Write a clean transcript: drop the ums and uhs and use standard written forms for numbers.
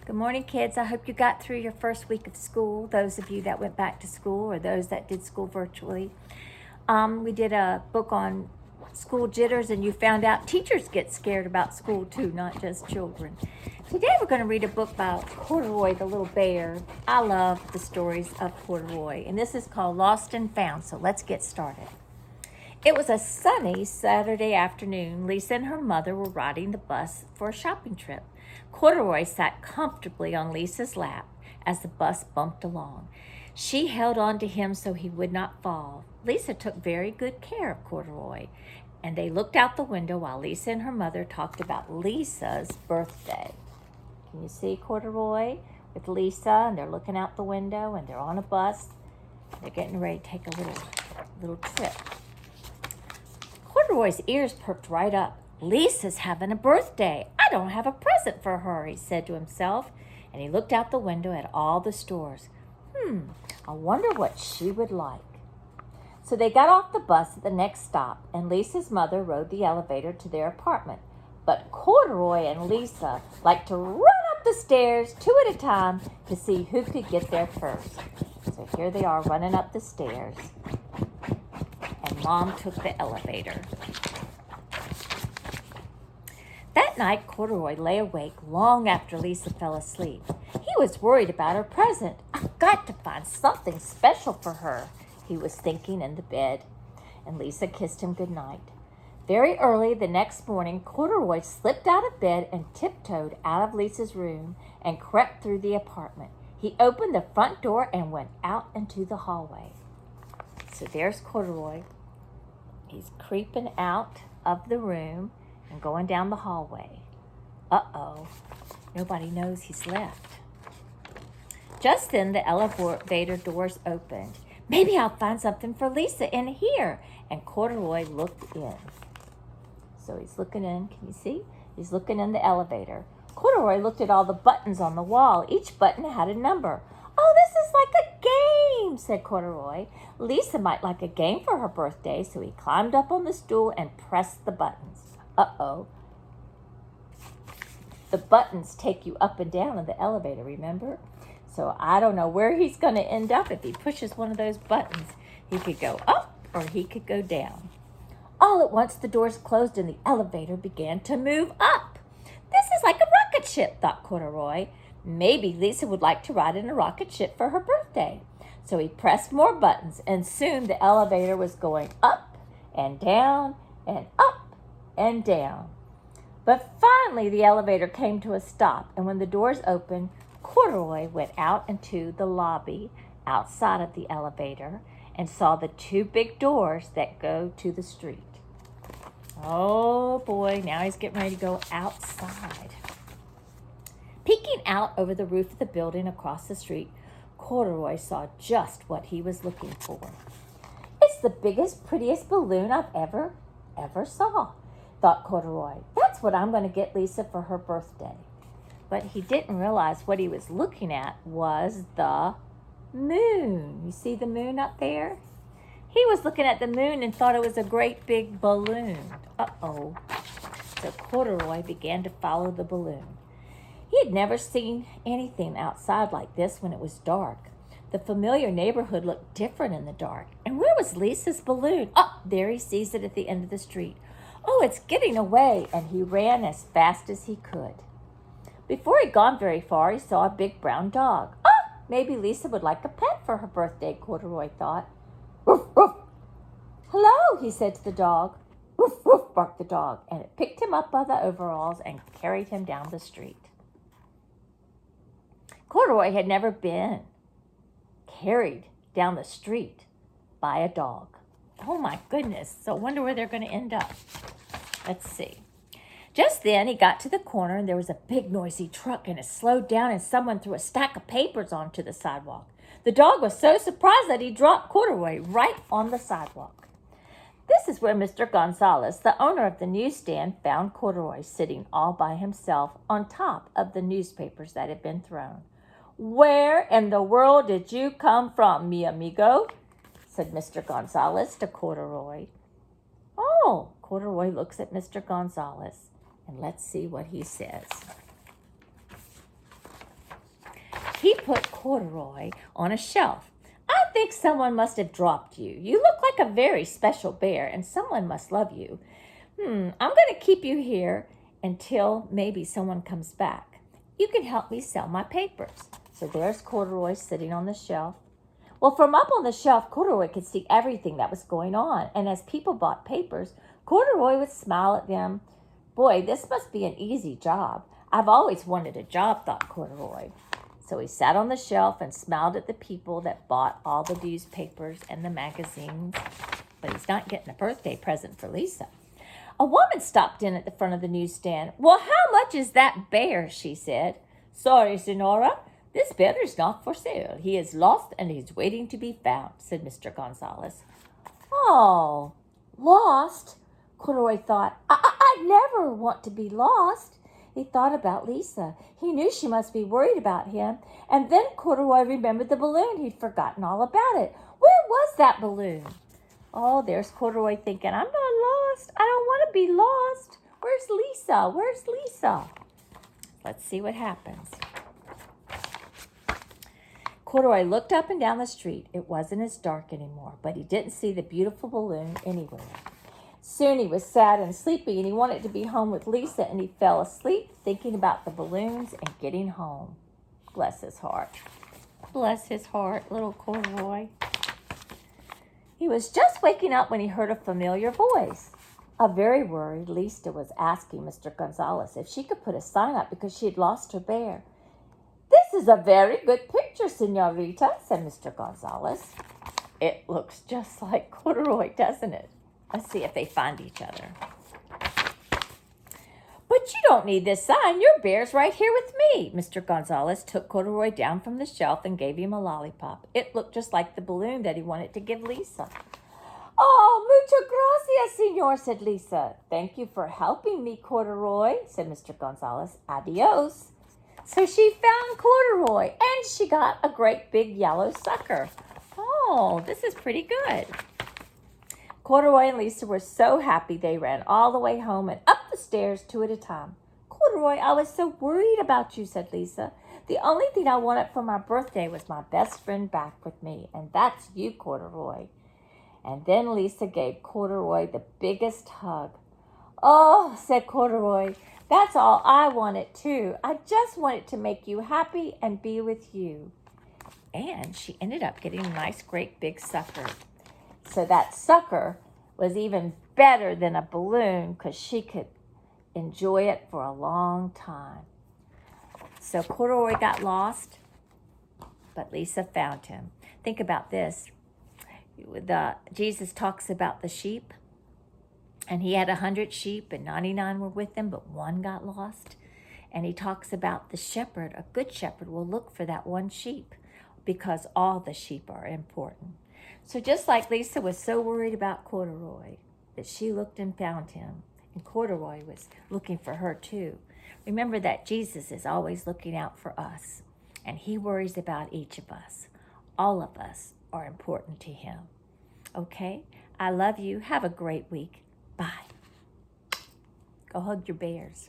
Good morning, kids. I hope you got through your first week of school, those of you that went back to school or those that did school virtually. We did a book on school jitters, and you found out teachers get scared about school too, not just children. Today we're going to read a book by Corduroy, the little bear. I love the stories of Corduroy, and this is called Lost and Found, so let's get started. It was a sunny Saturday afternoon. Lisa and her mother were riding the bus for a shopping trip. Corduroy sat comfortably on Lisa's lap as the bus bumped along. She held on to him so he would not fall. Lisa took very good care of Corduroy, and they looked out the window while Lisa and her mother talked about Lisa's birthday. Can you see Corduroy with Lisa, and they're looking out the window, and they're on a bus. They're getting ready to take a little trip. Corduroy's ears perked right up. Lisa's having a birthday. I don't have a present for her, he said to himself, and he looked out the window at all the stores. I wonder what she would like. So they got off the bus at the next stop, and Lisa's mother rode the elevator to their apartment. But Corduroy and Lisa liked to run up the stairs two at a time to see who could get there first. So here they are running up the stairs, and Mom took the elevator. That night, Corduroy lay awake long after Lisa fell asleep. He was worried about her present. I've got to find something special for her, he was thinking in the bed, and Lisa kissed him good night. Very early the next morning, Corduroy slipped out of bed and tiptoed out of Lisa's room and crept through the apartment. He opened the front door and went out into the hallway. So there's Corduroy. He's creeping out of the room and going down the hallway. Uh-oh, nobody knows he's left. Just then, the elevator doors opened. Maybe I'll find something for Lisa in here. And Corduroy looked in. So he's looking in. Can you see? He's looking in the elevator. Corduroy looked at all the buttons on the wall. Each button had a number. Oh, this is like a game, said Corduroy. Lisa might like a game for her birthday, so he climbed up on the stool and pressed the buttons. Uh-oh. The buttons take you up and down in the elevator, remember? So I don't know where he's going to end up if he pushes one of those buttons. He could go up or he could go down. All at once, the doors closed and the elevator began to move up. This is like a rocket ship, thought Corduroy. Maybe Lisa would like to ride in a rocket ship for her birthday. So he pressed more buttons, and soon the elevator was going up and down and up and down. But finally the elevator came to a stop, and when the doors opened, Corduroy went out into the lobby outside of the elevator and saw the two big doors that go to the street. Oh boy, now he's getting ready to go outside. Peeking out over the roof of the building across the street, Corduroy saw just what he was looking for. It's the biggest, prettiest balloon I've ever saw, thought Corduroy. That's what I'm going to get Lisa for her birthday. But he didn't realize what he was looking at was the moon. You see the moon up there? He was looking at the moon and thought it was a great big balloon. Uh-oh. So Corduroy began to follow the balloon. He had never seen anything outside like this when it was dark. The familiar neighborhood looked different in the dark. And where was Lisa's balloon? Oh, there he sees it at the end of the street. Oh, it's getting away, and he ran as fast as he could. Before he'd gone very far, he saw a big brown dog. Oh, maybe Lisa would like a pet for her birthday, Corduroy thought. Woof, woof. Hello, he said to the dog. Woof, woof, barked the dog, and it picked him up by the overalls and carried him down the street. Corduroy had never been carried down the street by a dog. Oh my goodness, so I wonder where they're going to end up. Let's see. Just then he got to the corner and there was a big noisy truck, and it slowed down and someone threw a stack of papers onto the sidewalk. The dog was so surprised that he dropped Corduroy right on the sidewalk. This is where Mr. Gonzalez, the owner of the newsstand, found Corduroy sitting all by himself on top of the newspapers that had been thrown. Where in the world did you come from, mi amigo? Said Mr. Gonzalez to Corduroy. Oh, Corduroy looks at Mr. Gonzalez, and let's see what he says. He put Corduroy on a shelf. I think someone must have dropped you. You look like a very special bear, and someone must love you. I'm going to keep you here until maybe someone comes back. You can help me sell my papers. So there's Corduroy sitting on the shelf. Well, from up on the shelf, Corduroy could see everything that was going on. And as people bought papers, Corduroy would smile at them. Boy, this must be an easy job. I've always wanted a job, thought Corduroy. So he sat on the shelf and smiled at the people that bought all the newspapers and the magazines. But he's not getting a birthday present for Lisa. A woman stopped in at the front of the newsstand. Well, how much is that bear? She said. Sorry, Senora. This bear is not for sale. He is lost and he's waiting to be found, said Mr. Gonzalez. Oh, lost? Corduroy thought, I'd never want to be lost. He thought about Lisa. He knew she must be worried about him. And then Corduroy remembered the balloon. He'd forgotten all about it. Where was that balloon? Oh, there's Corduroy thinking, I'm not lost. I don't want to be lost. Where's Lisa? Where's Lisa? Let's see what happens. Corduroy looked up and down the street. It wasn't as dark anymore, but he didn't see the beautiful balloon anywhere. Soon he was sad and sleepy, and he wanted to be home with Lisa, and he fell asleep thinking about the balloons and getting home. Bless his heart. Bless his heart, little Corduroy. He was just waking up when he heard a familiar voice. A very worried Lisa was asking Mr. Gonzalez if she could put a sign up because she had lost her bear. This is a very good picture, Senorita, said Mr. Gonzalez. It looks just like Corduroy, doesn't it? Let's see if they find each other. But you don't need this sign. Your bear's right here with me. Mr. Gonzalez took Corduroy down from the shelf and gave him a lollipop. It looked just like the balloon that he wanted to give Lisa. Oh, muchas gracias, senor, said Lisa. Thank you for helping me, Corduroy, said Mr. Gonzalez. Adios. So she found Corduroy, and she got a great big yellow sucker. Oh, this is pretty good. Corduroy and Lisa were so happy they ran all the way home and up the stairs 2 at a time. Corduroy, I was so worried about you, said Lisa. The only thing I wanted for my birthday was my best friend back with me, and that's you, Corduroy. And then Lisa gave Corduroy the biggest hug. Oh, said Corduroy, that's all I wanted too. I just wanted to make you happy and be with you. And she ended up getting a nice, great big sucker. So that sucker was even better than a balloon because she could enjoy it for a long time. So Corduroy got lost, but Lisa found him. Think about this. Jesus talks about the sheep, and he had 100 sheep, and 99 were with him, but one got lost. And he talks about the shepherd. A good shepherd will look for that one sheep because all the sheep are important. So just like Lisa was so worried about Corduroy that she looked and found him, and Corduroy was looking for her too. Remember that Jesus is always looking out for us, and he worries about each of us. All of us are important to him. Okay? I love you. Have a great week. Bye. Go hug your bears.